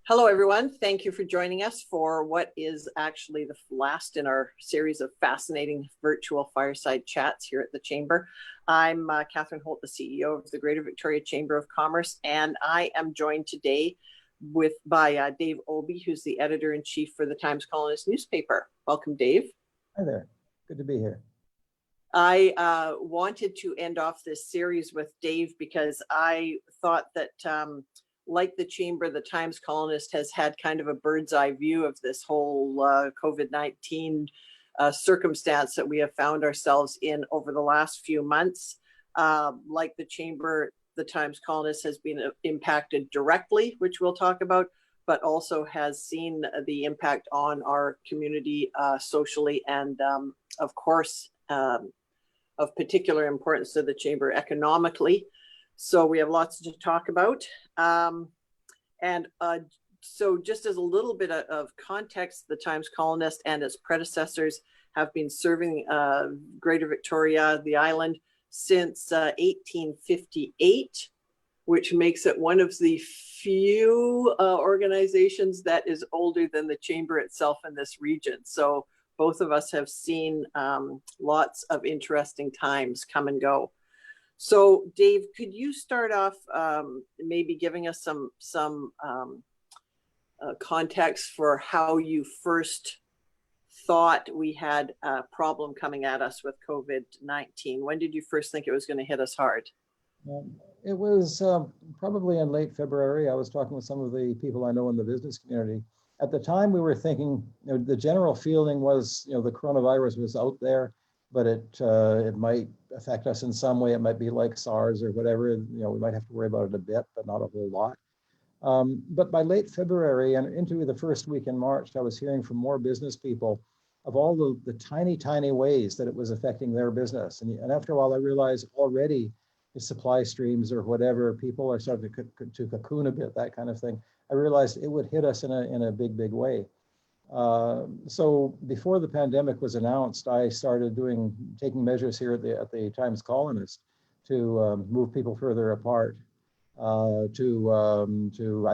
Hello, everyone. Thank you for joining us for what is actually the last in our series of fascinating virtual fireside chats here at the Chamber. I'm Catherine Holt, the CEO of the Greater Victoria Chamber of Commerce, and I am joined today by Dave Obee, who's the editor-in-chief for the Times Colonist newspaper. Welcome, Dave. Hi there. Good to be here. I wanted to end off this series with Dave because I thought that like the Chamber, the Times Colonist has had kind of a bird's eye view of this whole COVID-19 circumstance that we have found ourselves in over the last few months. Like the Chamber, the Times Colonist has been impacted directly, which we'll talk about, but also has seen the impact on our community socially and, of course, of particular importance to the Chamber economically. So we have lots to talk about. So just as a little bit of context, the Times Colonist and its predecessors have been serving Greater Victoria, the island, since 1858, which makes it one of the few organizations that is older than the Chamber itself in this region. So both of us have seen lots of interesting times come and go. So, Dave, could you start off maybe giving us some context for how you first thought we had a problem coming at us with COVID-19? When did you first think it was going to hit us hard? It was probably in late February. I was talking with some of the people I know in the business community. At the time, we were thinking, the general feeling was, the coronavirus was out there, but it might affect us in some way. It might be like SARS or whatever. We might have to worry about it a bit, but not a whole lot. But by late February and into the first week in March, I was hearing from more business people of all the tiny, tiny ways that it was affecting their business. And after a while, I realized already the supply streams or whatever, people are starting to cocoon a bit, that kind of thing. I realized it would hit us in a big, big way. So before the pandemic was announced, I started taking measures here at the Times Colonist to move people further apart, I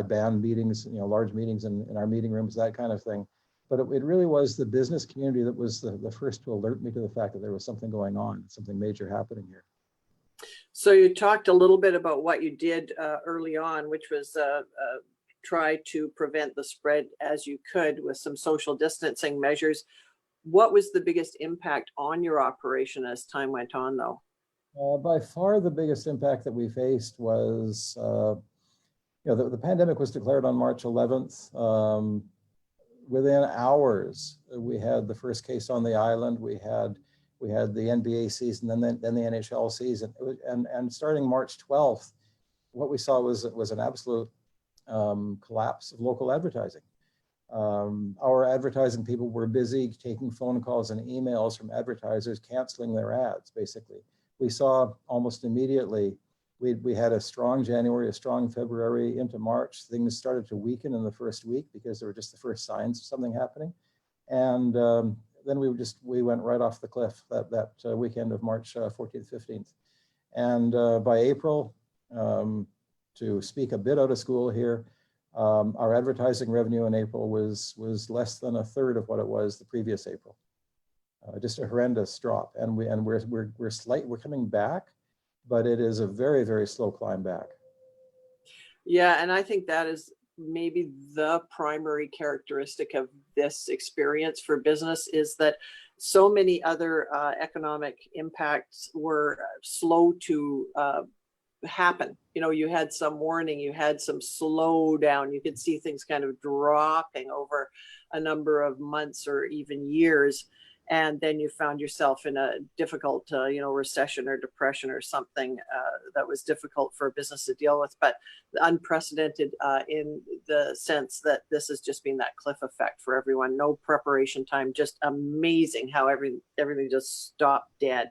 banned meetings, large meetings in our meeting rooms, that kind of thing. But it really was the business community that was the first to alert me to the fact that there was something going on, something major happening here. So you talked a little bit about what you did early on, which was try to prevent the spread as you could with some social distancing measures. What was the biggest impact on your operation as time went on, though? By far the biggest impact that we faced was, the pandemic was declared on March 11th. Within hours, we had the first case on the island. We had the NBA season, then the NHL season, and starting March 12th, what we saw was an absolute collapse of local advertising. Our advertising people were busy taking phone calls and emails from advertisers canceling their ads, basically. We saw almost immediately, we had a strong January, a strong February into March. Things started to weaken in the first week because they were just the first signs of something happening. And then we went right off the cliff that weekend of March 14th, 15th. And by April, to speak a bit out of school here, our advertising revenue in April was less than a third of what it was the previous April. Just a horrendous drop, and we're coming back, but it is a very, very slow climb back. Yeah, and I think that is maybe the primary characteristic of this experience for business is that so many other economic impacts were slow to happen. You had some warning, you had some slowdown, you could see things kind of dropping over a number of months or even years. And then you found yourself in a difficult, recession or depression or something that was difficult for a business to deal with, but unprecedented in the sense that this has just been that cliff effect for everyone. No preparation time, just amazing how everything just stopped dead.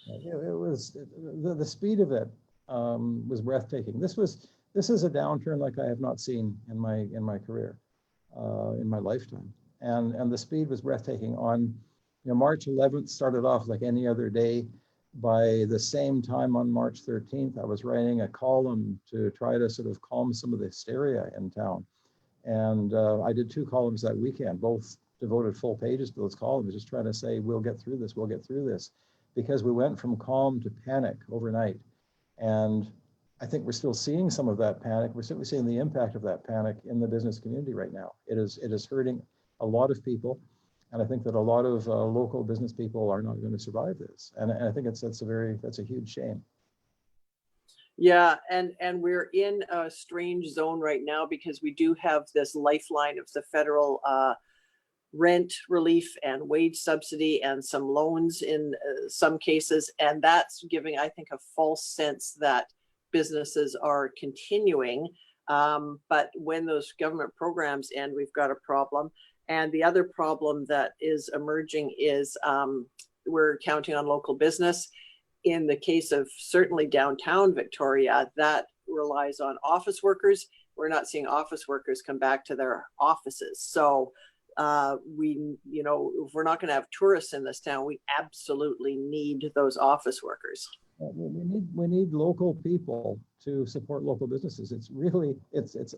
It was the speed of it was breathtaking. This is a downturn like I have not seen in my career, in my lifetime, and the speed was breathtaking. On March 11th started off like any other day. By the same time on March 13th, I was writing a column to try to sort of calm some of the hysteria in town. And I did 2 columns that weekend, both devoted full pages to those columns, just trying to say, we'll get through this, we'll get through this. Because we went from calm to panic overnight. And I think we're still seeing some of that panic. We're certainly seeing the impact of that panic in the business community right now. It is hurting a lot of people. And I think that a lot of local business people are not going to survive this. And I think that's a huge shame. Yeah, and we're in a strange zone right now because we do have this lifeline of the federal rent relief and wage subsidy and some loans in some cases, and that's giving, I think, a false sense that businesses are continuing. But when those government programs end, we've got a problem. And the other problem that is emerging is we're counting on local business. In the case of certainly downtown Victoria, that relies on office workers. We're not seeing office workers come back to their offices. So if we're not going to have tourists in this town, we absolutely need those office workers. We need local people to support local businesses.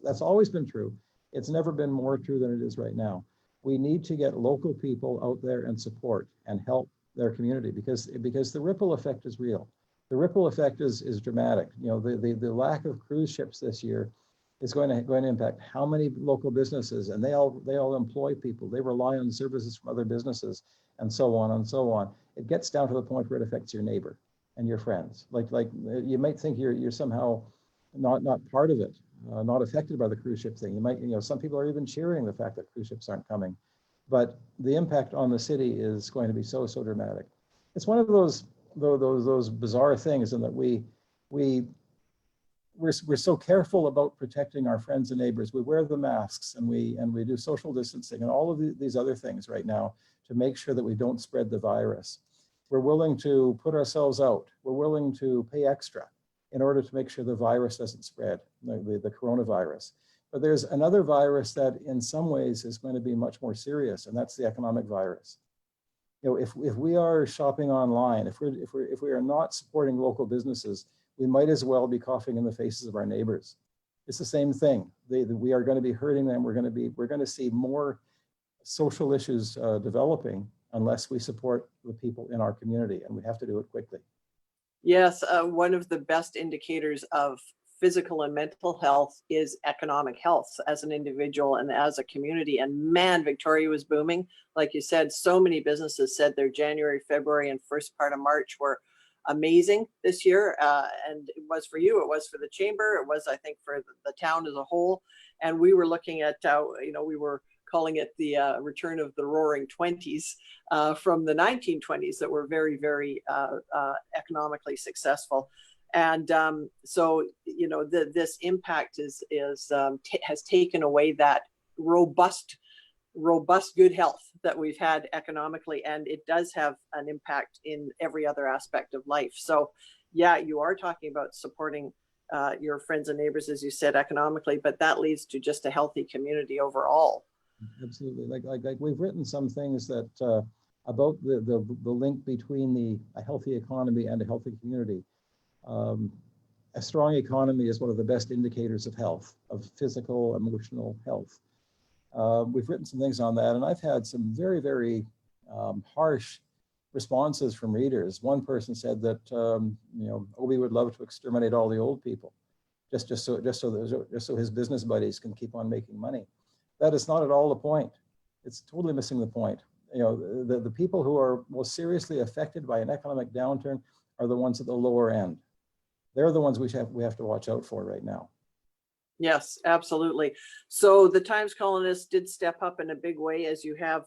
That's always been true. It's never been more true than it is right now. We need to get local people out there and support and help their community because the ripple effect is real. The ripple effect is dramatic. The lack of cruise ships this year is going to impact how many local businesses, and they all employ people. They rely on services from other businesses, and so on and so on. It gets down to the point where it affects your neighbor and your friends. Like you might think you're somehow not part of it, not affected by the cruise ship thing. Some people are even cheering the fact that cruise ships aren't coming, but the impact on the city is going to be so dramatic. It's one of those bizarre things in that we're so careful about protecting our friends and neighbors. We wear the masks and we do social distancing and all of these other things right now to make sure that we don't spread the virus. We're willing to put ourselves out. We're willing to pay extra in order to make sure the virus doesn't spread, the coronavirus. But there's another virus that in some ways is going to be much more serious, and that's the economic virus. If we are shopping online, if we are not supporting local businesses, we might as well be coughing in the faces of our neighbors. It's the same thing. We are going to be hurting them. We're going to see more social issues developing unless we support the people in our community, and we have to do it quickly. Yes, one of the best indicators of physical and mental health is economic health as an individual and as a community. And man, Victoria was booming. Like you said, so many businesses said their January, February, and first part of March were amazing this year. And it was for you, it was for the chamber, it was, I think, for the town as a whole. And we were looking at, we were calling it the return of the roaring 20s from the 1920s that were very, very economically successful. And so, this impact has taken away that robust good health that we've had economically, and it does have an impact in every other aspect of life. So, yeah, you are talking about supporting your friends and neighbors, as you said, economically, but that leads to just a healthy community overall. Absolutely. Like we've written some things that about the link between a healthy economy and a healthy community. A strong economy is one of the best indicators of health, of physical, emotional health. We've written some things on that, and I've had some very, very harsh responses from readers. One person said that Obee would love to exterminate all the old people, just so his business buddies can keep on making money. That is not at all the point. It's totally missing the point. The people who are most seriously affected by an economic downturn are the ones at the lower end. They're the ones we have to watch out for right now. Yes, absolutely. So the Times Colonist did step up in a big way, as you have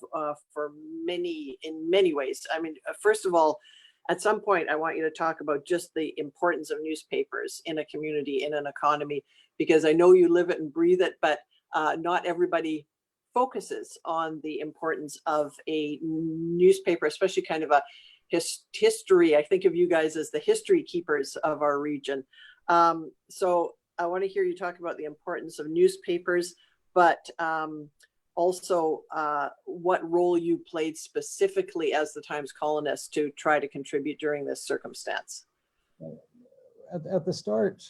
in many ways. I mean, first of all, at some point, I want you to talk about just the importance of newspapers in a community, in an economy, because I know you live it and breathe it, but not everybody focuses on the importance of a newspaper, especially kind of a history. I think of you guys as the history keepers of our region. So I want to hear you talk about the importance of newspapers, but also what role you played specifically as the Times Colonist to try to contribute during this circumstance. At the start,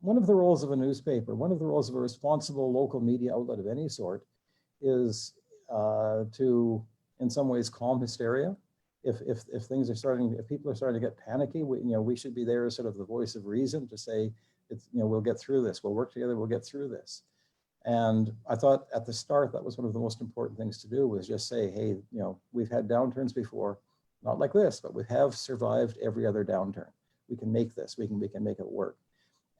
one of the roles of a newspaper, one of the roles of a responsible local media outlet of any sort is to, in some ways, calm hysteria. If things are starting, if people are starting to get panicky, we should be there as sort of the voice of reason to say, we'll get through this, we'll work together, we'll get through this. And I thought at the start, that was one of the most important things to do, was just say, hey, we've had downturns before, not like this, but we have survived every other downturn. We can make this, we can make it work.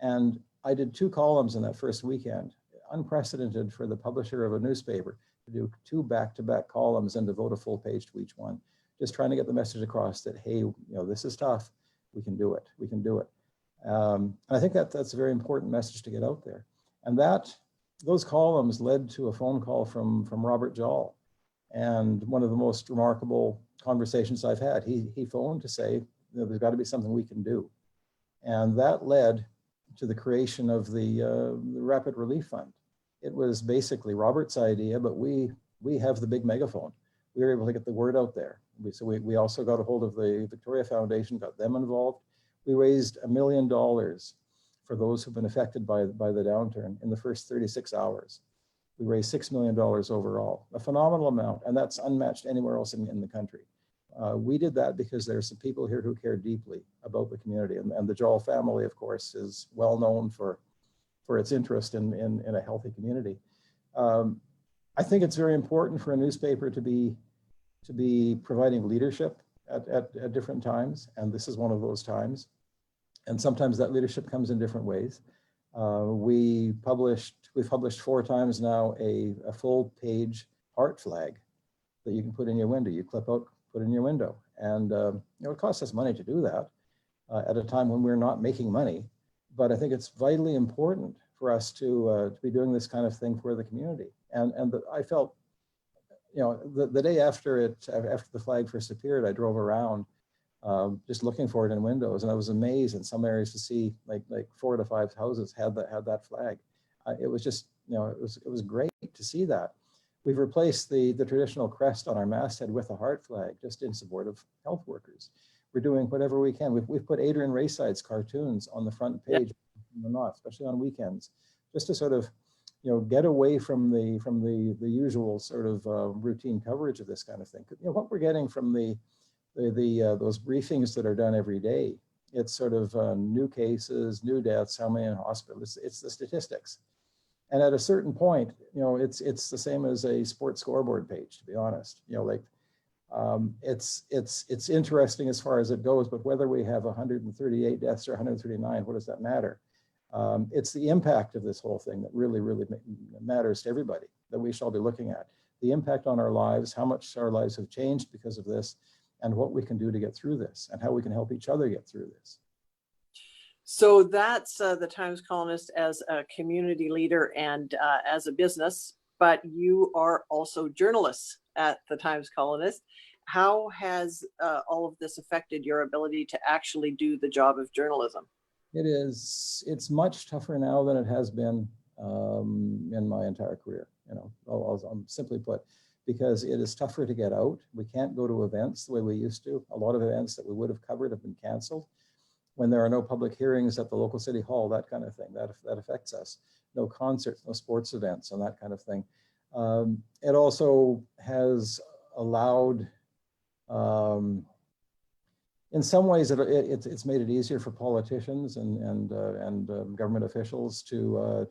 And I did 2 columns in that first weekend, unprecedented for the publisher of a newspaper to do 2 back-to-back columns and devote a full page to each one, just trying to get the message across that, hey, this is tough, we can do it, we can do it. And I think that's a very important message to get out there. And those columns led to a phone call from Robert Jall. And one of the most remarkable conversations I've had, he phoned to say, there's got to be something we can do. And that led to the creation of the Rapid Relief Fund. It was basically Robert's idea, but we have the big megaphone. We were able to get the word out there. So we also got a hold of the Victoria Foundation, got them involved. We raised $1 million for those who've been affected by the downturn in the first 36 hours. We raised $6 million overall, a phenomenal amount, and that's unmatched anywhere else in the country. We did that because there's some people here who care deeply about the community, and the Jall family, of course, is well known for its interest in a healthy community. I think it's very important for a newspaper to be providing leadership at different times, and this is one of those times. And sometimes that leadership comes in different ways. We've published 4 times now a full page heart flag that you can put in your window. You clip out, put in your window. And it costs us money to do that at a time when we're not making money. But I think it's vitally important for us to be doing this kind of thing for the community. And I felt, the day after the flag first appeared, I drove around just looking for it in windows, and I was amazed in some areas to see like 4 to 5 houses had that flag. It was just, it was great to see that. We've replaced the traditional crest on our masthead with a heart flag, just in support of health workers. We're doing whatever we can. We've put Adrian Rayside's cartoons on the front page, especially on weekends, just to sort of, get away from the usual sort of routine coverage of this kind of thing. What we're getting from those briefings that are done every day, it's sort of new cases, new deaths, how many in hospital. It's the statistics. And at a certain point, it's the same as a sports scoreboard page, to be honest. It's interesting as far as it goes, but whether we have 138 deaths or 139, what does that matter? It's the impact of this whole thing that really, really matters to everybody, that we shall be looking at. The impact on our lives, how much our lives have changed because of this, and what we can do to get through this, and how we can help each other get through this. So that's the Times Colonist as a community leader and as a business, but you are also journalists at the Times Colonist. How has all of this affected your ability to actually do the job of journalism? It's much tougher now than it has been in my entire career, I'll simply put, because it is tougher to get out. We can't go to events the way we used to. A lot of events that we would have covered have been canceled. When there are no public hearings at the local city hall, that kind of thing, that affects us. No concerts, no sports events, and that kind of thing. It also has allowed, in some ways, it's made it easier for politicians and government officials to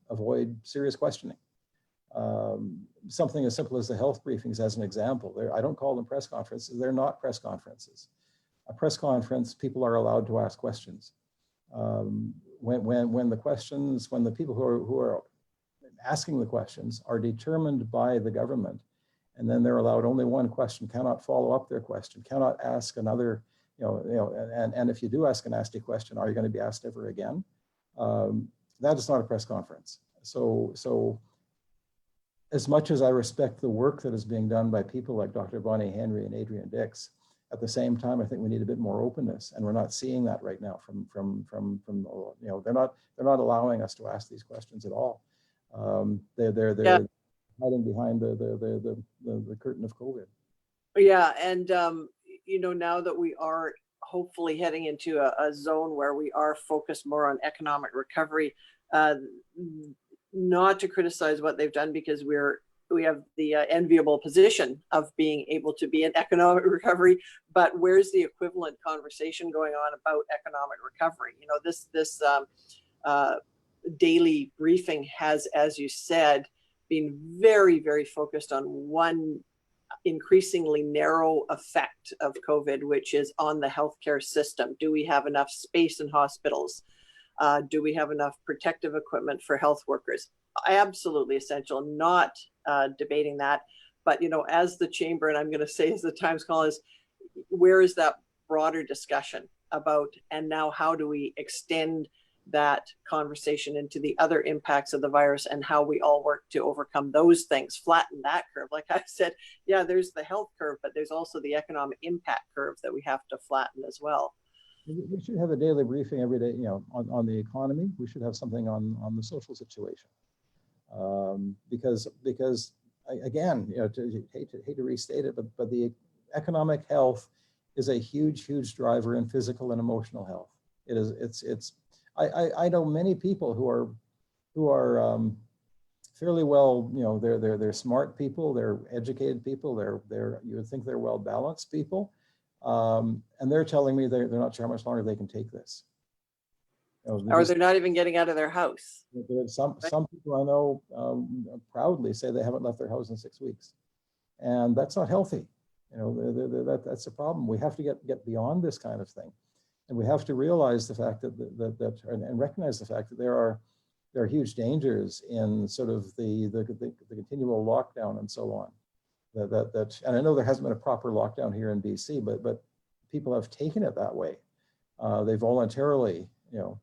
avoid serious questioning. Something as simple as the health briefings, as an example. I don't call them press conferences. They're not press conferences. A press conference, people are allowed to ask questions. When the people who are asking the questions are determined by the government, and then they're allowed only one question, cannot follow up their question, cannot ask another, and if you do ask a nasty question, are you going to be asked ever again? That is not a press conference. So as much as I respect the work that is being done by people like Dr. Bonnie Henry and Adrian Dix, at the same time, I think we need a bit more openness, and we're not seeing that right now. They're not allowing us to ask these questions at all. They're hiding behind the curtain of COVID. Yeah, and now that we are hopefully heading into a zone where we are focused more on economic recovery. Not to criticize what they've done, because we have the enviable position of being able to be in economic recovery, but where's the equivalent conversation going on about economic recovery? You know, this daily briefing has, as you said, been very, very focused on one increasingly narrow effect of COVID, which is on the healthcare system. Do we have enough space in hospitals? Do we have enough protective equipment for health workers? Absolutely essential, not debating that. But, you know, as the chamber, and I'm going to say as the Times Colonist, where is that broader discussion about, and now how do we extend that conversation into the other impacts of the virus and how we all work to overcome those things, flatten that curve? Like I said, yeah, there's the health curve, but there's also the economic impact curve that we have to flatten as well. We should have a daily briefing every day, you know, on the economy. We should have something on the social situation, because again, you know, hate to restate it, but the economic health is a huge driver in physical and emotional health. It is. I know many people who are fairly well, you know, they're smart people, they're educated people, you would think they're well balanced people, and they're telling me they're not sure how much longer they can take this. You know, Or they're not even getting out of their house. Some people I know proudly say they haven't left their house in 6 weeks, and that's not healthy. You know, that's a problem. We have to get beyond this kind of thing, and we have to realize the fact and recognize the fact that there are huge dangers in sort of the continual lockdown and so on. And I know there hasn't been a proper lockdown here in BC, but people have taken it that way. They voluntarily, you know.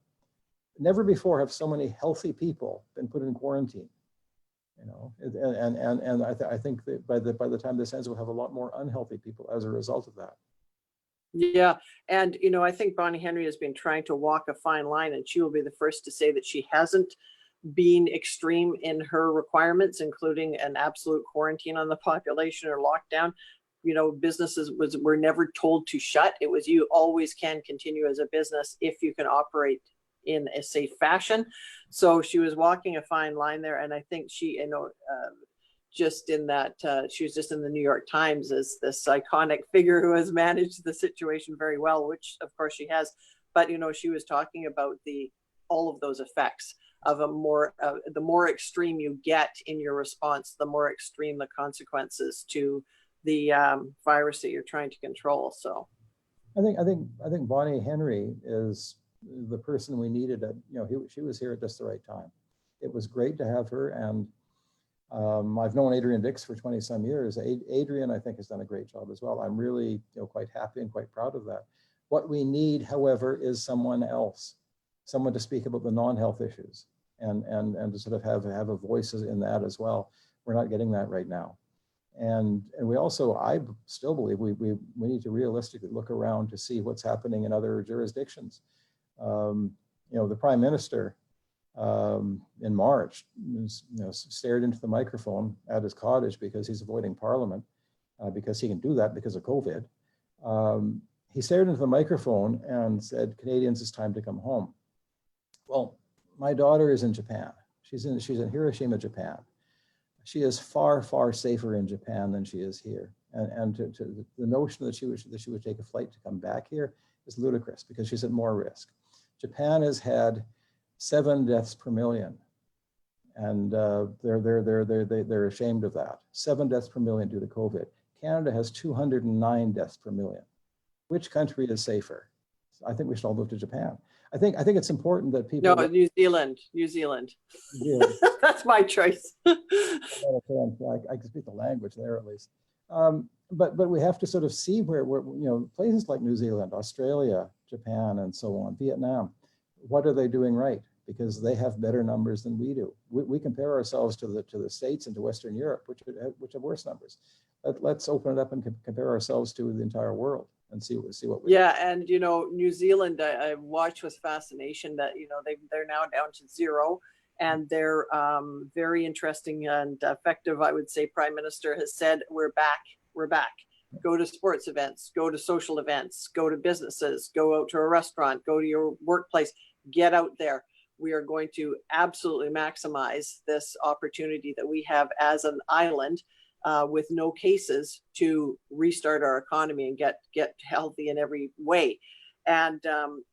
Never before have so many healthy people been put in quarantine, you know, and I think that by the time this ends, we'll have a lot more unhealthy people as a result of that. Yeah, and you know, I think Bonnie Henry has been trying to walk a fine line, and she will be the first to say that she hasn't been extreme in her requirements, including an absolute quarantine on the population or lockdown. You know, businesses were never told to shut. It was, you always can continue as a business if you can operate in a safe fashion. So she was walking a fine line there, and I think she, you know, just in that she was just in the New York Times as this iconic figure who has managed the situation very well, which of course she has. But you know, she was talking about all of those effects of the more extreme you get in your response, the more extreme the consequences to the virus that you're trying to control. So I think Bonnie Henry is the person we needed. You know, she was here at just the right time. It was great to have her, and I've known Adrian Dix for 20 some years. Adrian, I think, has done a great job as well. I'm really, you know, quite happy and quite proud of that. What we need, however, is someone else, someone to speak about the non-health issues and to sort of have a voice in that as well. We're not getting that right now. And we also, I still believe we need to realistically look around to see what's happening in other jurisdictions. You know, the Prime Minister in March, you know, stared into the microphone at his cottage because he's avoiding Parliament, because he can do that because of COVID. He stared into the microphone and said, "Canadians, it's time to come home." Well, my daughter is in Japan. She's in Hiroshima, Japan. She is far safer in Japan than she is here. And the notion that she would take a flight to come back here is ludicrous, because she's at more risk. Japan has had 7 deaths per million, and they're ashamed of that. 7 deaths per million due to COVID. Canada has 209 deaths per million. Which country is safer? I think we should all move to Japan. I think it's important that people. No, New Zealand. Yeah. That's my choice. I can speak the language there at least. But we have to sort of see where you know, places like New Zealand, Australia, Japan, and so on, Vietnam, what are they doing right? Because they have better numbers than we do. We compare ourselves to the States and to Western Europe, which have worse numbers. Let's open it up and compare ourselves to the entire world and see what we. Yeah, and you know, New Zealand, I watched with fascination that, you know, they're now down to 0, and they're very interesting and effective. I would say Prime Minister has said, we're back. go to sports events, go to social events, go to businesses, go out to a restaurant, go to your workplace, get out there. We are going to absolutely maximize this opportunity that we have as an island with no cases to restart our economy and get healthy in every way. And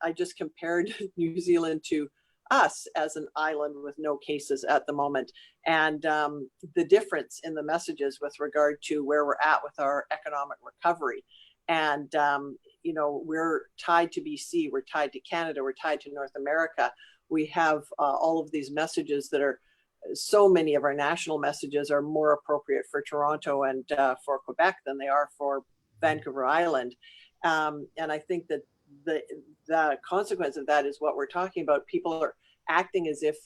I just compared New Zealand to us as an island with no cases at the moment. And the difference in the messages with regard to where we're at with our economic recovery. And, you know, we're tied to BC, we're tied to Canada, we're tied to North America. We have all of these messages that are, so many of our national messages are more appropriate for Toronto and for Quebec than they are for Vancouver Island. And I think that the consequence of that is what we're talking about. People are acting as if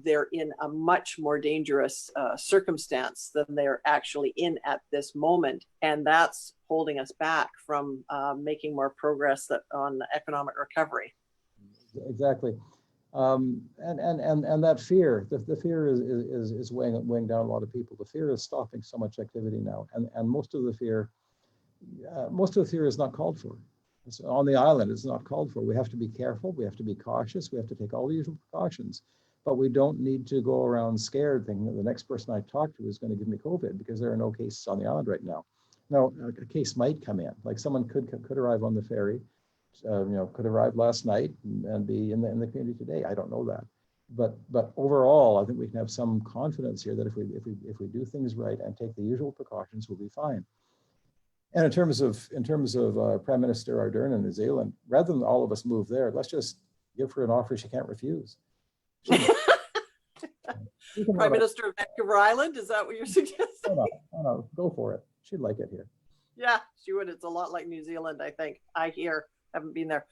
they're in a much more dangerous circumstance than they're actually in at this moment. And that's holding us back from making more progress on economic recovery. Exactly. And that fear, the fear is weighing down a lot of people. The fear is stopping so much activity now. And most of the fear is not called for. It's on the island, it's not called for. We have to be careful, we have to be cautious, we have to take all the usual precautions, but we don't need to go around scared thinking that the next person I talk to is going to give me COVID, because there are no cases on the island right now. Now, a case might come in, like someone could arrive on the ferry, could arrive last night and be in the community today. I don't know that, but overall, I think we can have some confidence here that if we do things right and take the usual precautions, we'll be fine. And in terms of Prime Minister Ardern in New Zealand, rather than all of us move there, let's just give her an offer she can't refuse. Prime Minister of Vancouver Island, is that what you're suggesting? No, go for it. She'd like it here. Yeah, she would. It's a lot like New Zealand, I think. I hear. Haven't been there.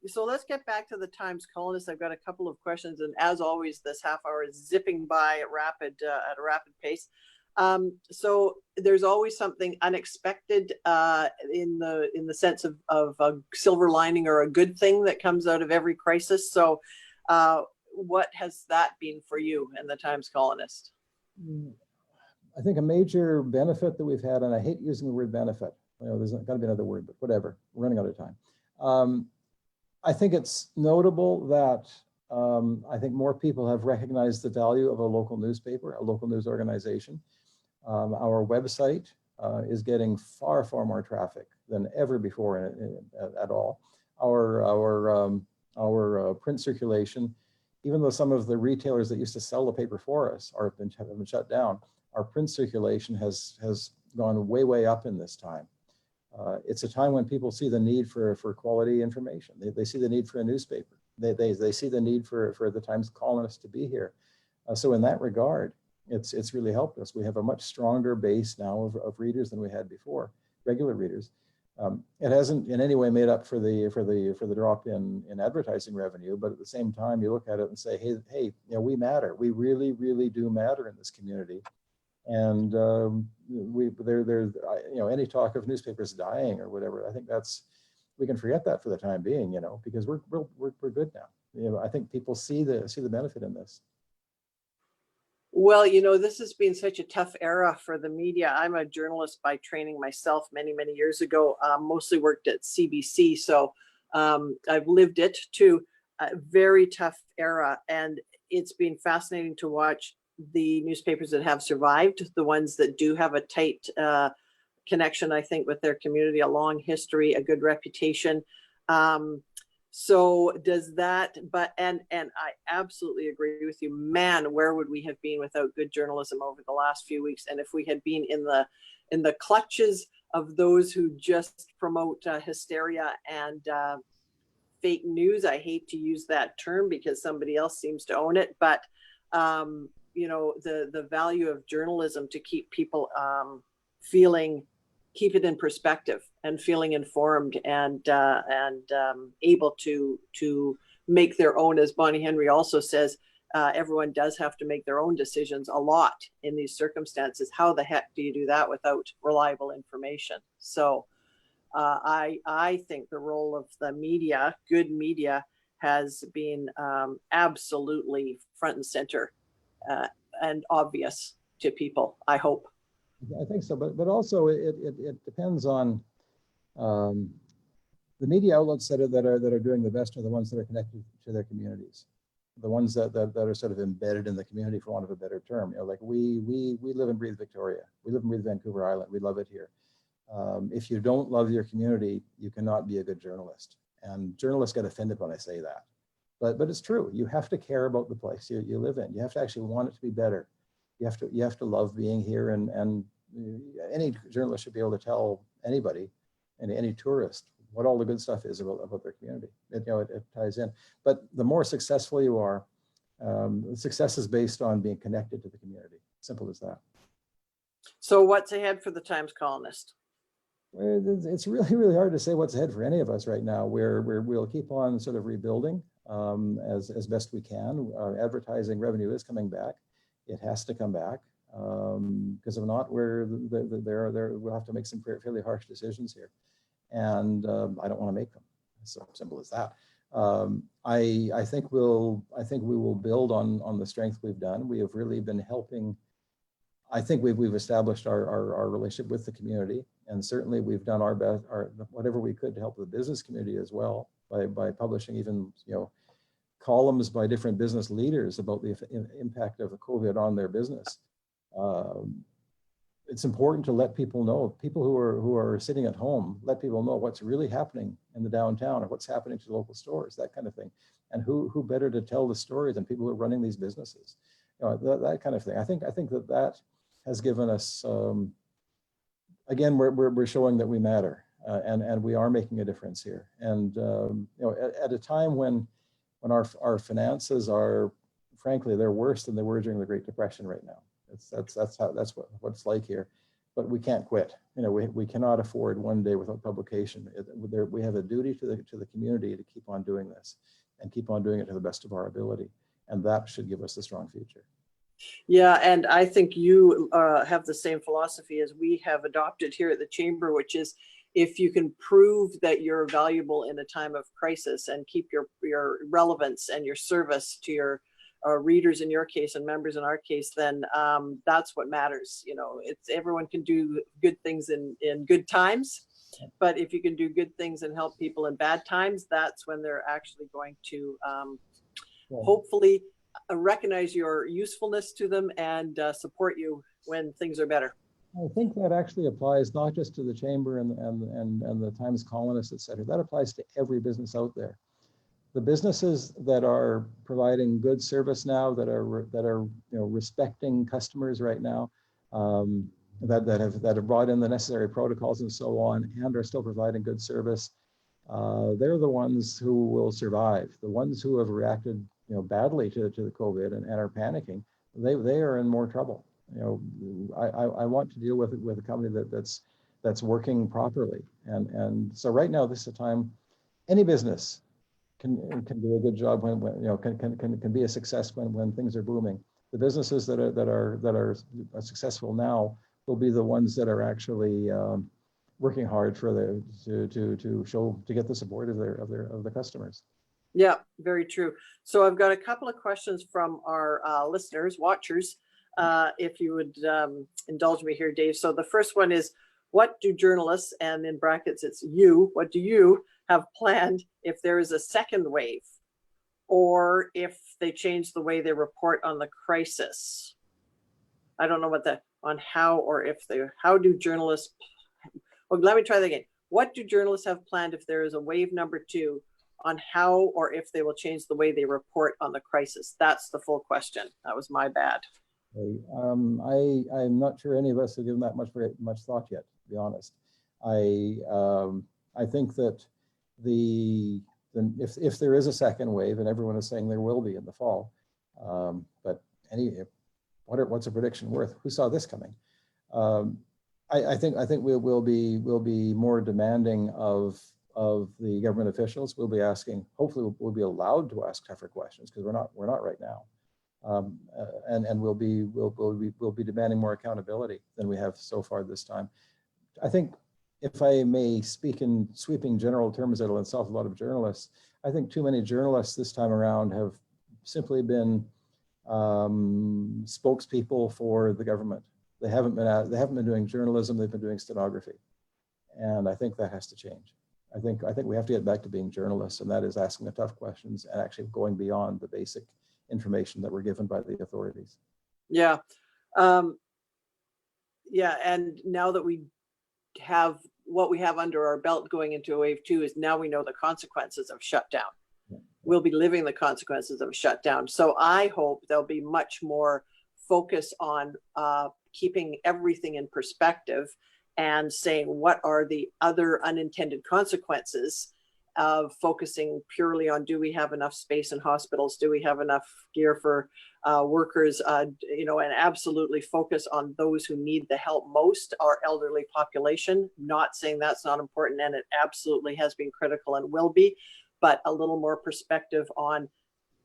So let's get back to the Times Colonist. I've got a couple of questions, and as always, this half hour is zipping by at a rapid pace. So there's always something unexpected in the sense of a silver lining or a good thing that comes out of every crisis. So what has that been for you in the Times Colonist? I think a major benefit that we've had, and I hate using the word benefit, there's got to be another word, but whatever, we're running out of time. I think it's notable that I think more people have recognized the value of a local newspaper, a local news organization. Our website is getting far more traffic than ever before at all. Our print circulation, even though some of the retailers that used to sell the paper for us have been shut down, our print circulation has gone way up in this time. It's a time when people see the need for quality information. They see the need for a newspaper. They see the need for the Times Colonist to be here. So in that regard, it's really helped us. We have a much stronger base now of readers than we had before, regular readers. It hasn't in any way made up for the drop in advertising revenue, but at the same time, you look at it and say, hey, we matter. We really do matter in this community. And any talk of newspapers dying or whatever, I think we can forget that for the time being, because we're good now. I think people see the benefit in this. Well, this has been such a tough era for the media. I'm a journalist by training myself many years ago, mostly worked at CBC. So I've lived it too, a very tough era. And it's been fascinating to watch the newspapers that have survived, the ones that do have a tight connection, I think, with their community, a long history, a good reputation. So does that, and I absolutely agree with you, man, where would we have been without good journalism over the last few weeks? And if we had been in the clutches of those who just promote hysteria and fake news, I hate to use that term because somebody else seems to own it, but the value of journalism to keep people keep it in perspective and feeling informed and able to make their own, as Bonnie Henry also says, everyone does have to make their own decisions a lot in these circumstances. How the heck do you do that without reliable information? So I think the role of the media, good media, has been absolutely front and center and obvious to people, I hope. I think so, but also it depends on um, the media outlets that are doing the best are the ones that are connected to their communities, the ones that are sort of embedded in the community, for want of a better term. You know, like we live and breathe Victoria, we live and breathe Vancouver Island, we love it here. If you don't love your community, you cannot be a good journalist. And journalists get offended when I say that, but it's true. You have to care about the place you live in. You have to actually want it to be better. You have to love being here, and any journalist should be able to tell anybody, any tourist, what all the good stuff is about their community. It ties in. But the more successful you are, success is based on being connected to the community. Simple as that. So what's ahead for the Times Colonist? It's really hard to say what's ahead for any of us right now. We'll keep on sort of rebuilding as best we can. Advertising revenue is coming back. It has to come back, because if not, we'll have to make some fairly harsh decisions here, and I don't want to make them. It's so simple as that. I think we will build on the strength we've done. We have really been helping. I think we've established our relationship with the community, and certainly we've done our best, whatever we could to help the business community as well by publishing even columns by different business leaders about the impact of the COVID on their business. It's important to let people know, people who are sitting at home, let people know what's really happening in the downtown or what's happening to local stores, that kind of thing. And who better to tell the story than people who are running these businesses, that kind of thing. I think that has given us, again, we're showing that we matter, and we are making a difference here. And at a time when our finances are, frankly, they're worse than they were during the Great Depression right now. That's what it's like here. But we can't quit. We cannot afford one day without publication. We have a duty to the community to keep on doing this, and keep on doing it to the best of our ability. And that should give us a strong future. Yeah, and I think you have the same philosophy as we have adopted here at the Chamber, which is, if you can prove that you're valuable in a time of crisis and keep your relevance and your service to your readers in your case and members in our case, then that's what matters. It's everyone can do good things in good times, but if you can do good things and help people in bad times, that's when they're actually going to hopefully recognize your usefulness to them and support you when things are better. I think that actually applies not just to the Chamber and the Times Colonist, et cetera. That applies to every business out there. The businesses that are providing good service now, that are respecting customers right now, that have brought in the necessary protocols and so on, and are still providing good service, they're the ones who will survive. The ones who have reacted badly to the COVID and are panicking, they are in more trouble. I want to deal with a company that's working properly, and so right now this is a time any business can do a good job when can be a success when things are booming. The businesses that are successful now will be the ones that are actually working hard to get the support of the customers. Yeah, very true. So I've got a couple of questions from our listeners, watchers, if you would indulge me here, Dave. So the first one is, what do journalists, and in brackets it's you, what do you have planned if there is a second wave, or if they change the way they report on the crisis? I don't know what that, on how or if they, how do journalists, well, let me try that again. What do journalists have planned if there is a wave number 2, on how or if they will change the way they report on the crisis? That's the full question. That was my bad. I'm not sure any of us have given that much thought yet, to be honest. I think that if there is a second wave, and everyone is saying there will be in the fall, but what's a prediction worth? Who saw this coming? I think we'll be more demanding of the government officials. We'll be asking, hopefully we'll be allowed to ask tougher questions, because we're not right now. And we'll be demanding more accountability than we have so far this time. I think, if I may speak in sweeping general terms that'll insult a lot of journalists, I think too many journalists this time around have simply been spokespeople for the government. They haven't been doing journalism. They've been doing stenography, and I think that has to change. I think we have to get back to being journalists, and that is asking the tough questions and actually going beyond the basic information that we're given by the authorities. Yeah. Yeah. And now that we have what we have under our belt going into wave 2 is now we know the consequences of shutdown. Yeah. We'll be living the consequences of a shutdown. So I hope there'll be much more focus on keeping everything in perspective and saying what are the other unintended consequences of focusing purely on, do we have enough space in hospitals? Do we have enough gear for workers? You know, and absolutely focus on those who need the help most, our elderly population. Not saying that's not important, and it absolutely has been critical and will be, but a little more perspective on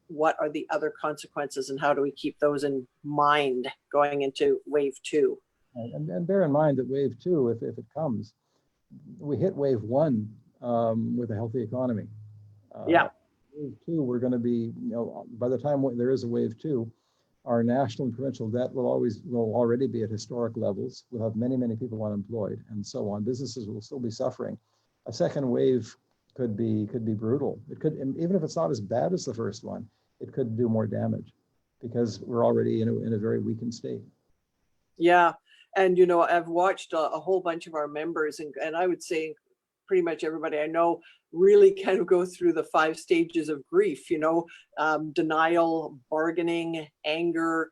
what are the other consequences and how do we keep those in mind going into wave 2. And bear in mind that wave 2, if it comes, we hit wave 1 with a healthy economy. Yeah. Wave 2, we're going to be, you know, by the time there is a wave 2, our national and provincial debt will already be at historic levels. We'll have many people unemployed and so on. Businesses will still be suffering. A second wave could be brutal. It could, even if it's not as bad as the first one, it could do more damage because we're already in a very weakened state. Yeah. And, you know, I've watched a whole bunch of our members, and I would say pretty much everybody I know really kind of go through the 5 stages of grief, you know, denial, bargaining, anger,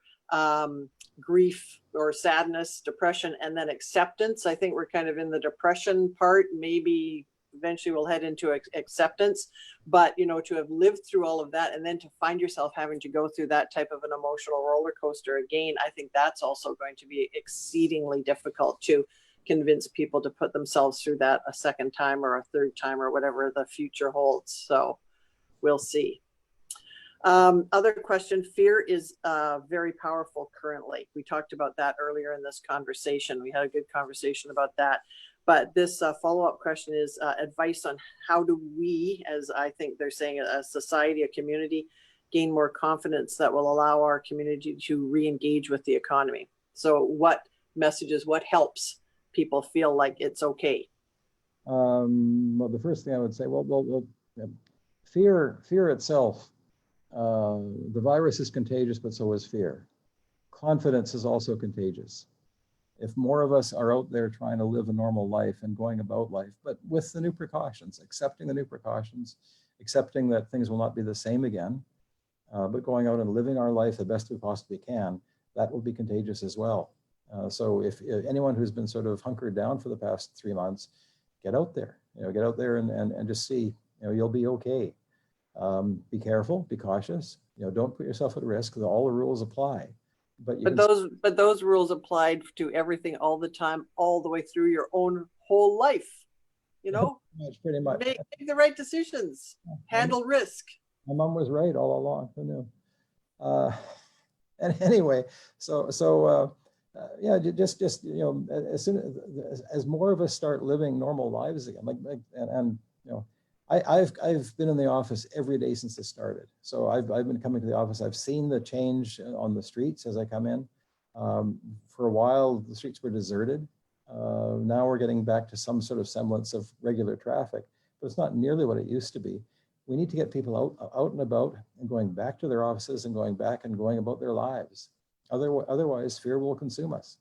grief or sadness, depression, and then acceptance. I think we're kind of in the depression part. Maybe eventually we'll head into acceptance, but you know, to have lived through all of that and then to find yourself having to go through that type of an emotional roller coaster again, I think that's also going to be exceedingly difficult to convince people to put themselves through that a second time or a third time or whatever the future holds. So we'll see. Other question, fear is very powerful currently. We talked about that earlier in this conversation. We had a good conversation about that. But this follow-up question is advice on how do we, as I think they're saying, a society, a community, gain more confidence that will allow our community to re-engage with the economy. So what messages, what helps people feel like it's okay? Well, the first thing I would say, fear itself, the virus is contagious, but so is fear. Confidence is also contagious. If more of us are out there trying to live a normal life and going about life, but with the new precautions, accepting the new precautions, accepting that things will not be the same again, but going out and living our life the best we possibly can, that will be contagious as well. So if anyone who's been sort of hunkered down for the past 3 months, get out there, get out there and just see, you'll be okay. Be careful, be cautious, don't put yourself at risk, because all the rules apply. But those rules applied to everything all the time, all the way through your own whole life. Pretty much. Make the right decisions, handle risk. My mom was right all along. Who knew? And anyway, yeah, just as soon as more of us start living normal lives again, I've been in the office every day since it started. So I've been coming to the office. I've seen the change on the streets as I come in. For a while, the streets were deserted. Now we're getting back to some sort of semblance of regular traffic, but it's not nearly what it used to be. We need to get people out and about and going back to their offices and going back and going about their lives. Otherwise, fear will consume us.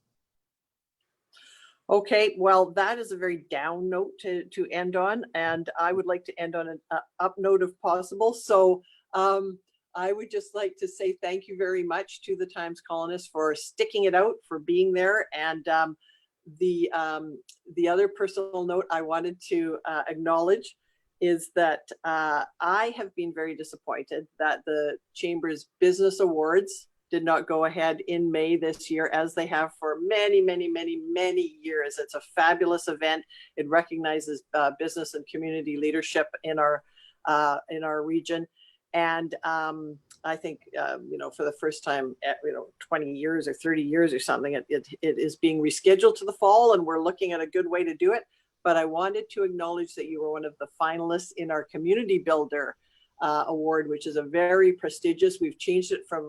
Okay, well, that is a very down note to end on, and I would like to end on an up note if possible. So I would just like to say thank you very much to the Times Colonist for sticking it out, for being there. And the other personal note I wanted to acknowledge is that I have been very disappointed that the Chamber's Business Awards did not go ahead in May this year, as they have for many years. It's a fabulous event. It recognizes business and community leadership in our region. And I think, for the first time, 20 years or 30 years or something, it is being rescheduled to the fall, and we're looking at a good way to do it. But I wanted to acknowledge that you were one of the finalists in our Community Builder Award, which is a very prestigious, we've changed it from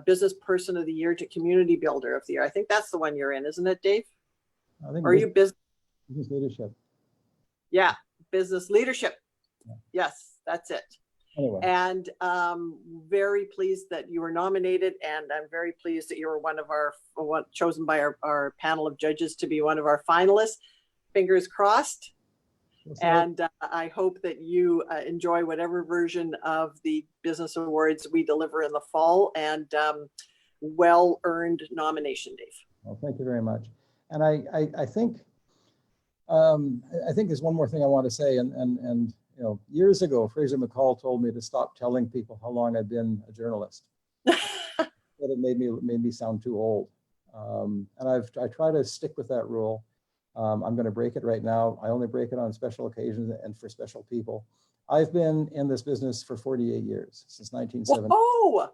Business Person of the Year to Community Builder of the Year. I think that's the one you're in, isn't it, Dave? I think Or are you business? business leadership. Yeah, business leadership. Yeah. Yes, that's it. Anyway. And very pleased that you were nominated, and I'm very pleased that you were chosen by our panel of judges to be one of our finalists. Fingers crossed. And I hope that you enjoy whatever version of the Business Awards we deliver in the fall, and well-earned nomination, Dave. Well, thank you very much. And I think there's one more thing I want to say. And you know, years ago, Fraser McCall told me to stop telling people how long I've been a journalist. That it made me sound too old. And I try to stick with that rule. I'm going to break it right now. I only break it on special occasions and for special people. I've been in this business for 48 years, since 1970. Whoa!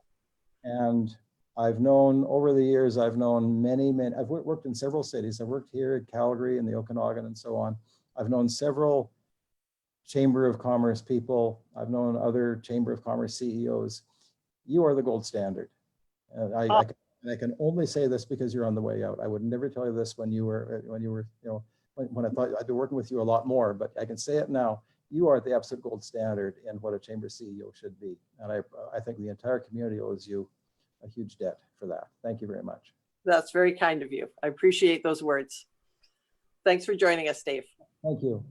And I've known, over the years, I've known many, I've worked in several cities. I've worked here in Calgary and the Okanagan and so on. I've known several Chamber of Commerce people. I've known other Chamber of Commerce CEOs. You are the gold standard. And I can only say this because you're on the way out. I would never tell you this when you were, you know, when I thought I'd be working with you a lot more, but I can say it now. You are the absolute gold standard in what a Chamber CEO should be. And I think the entire community owes you a huge debt for that. Thank you very much. That's very kind of you. I appreciate those words. Thanks for joining us, Dave. Thank you.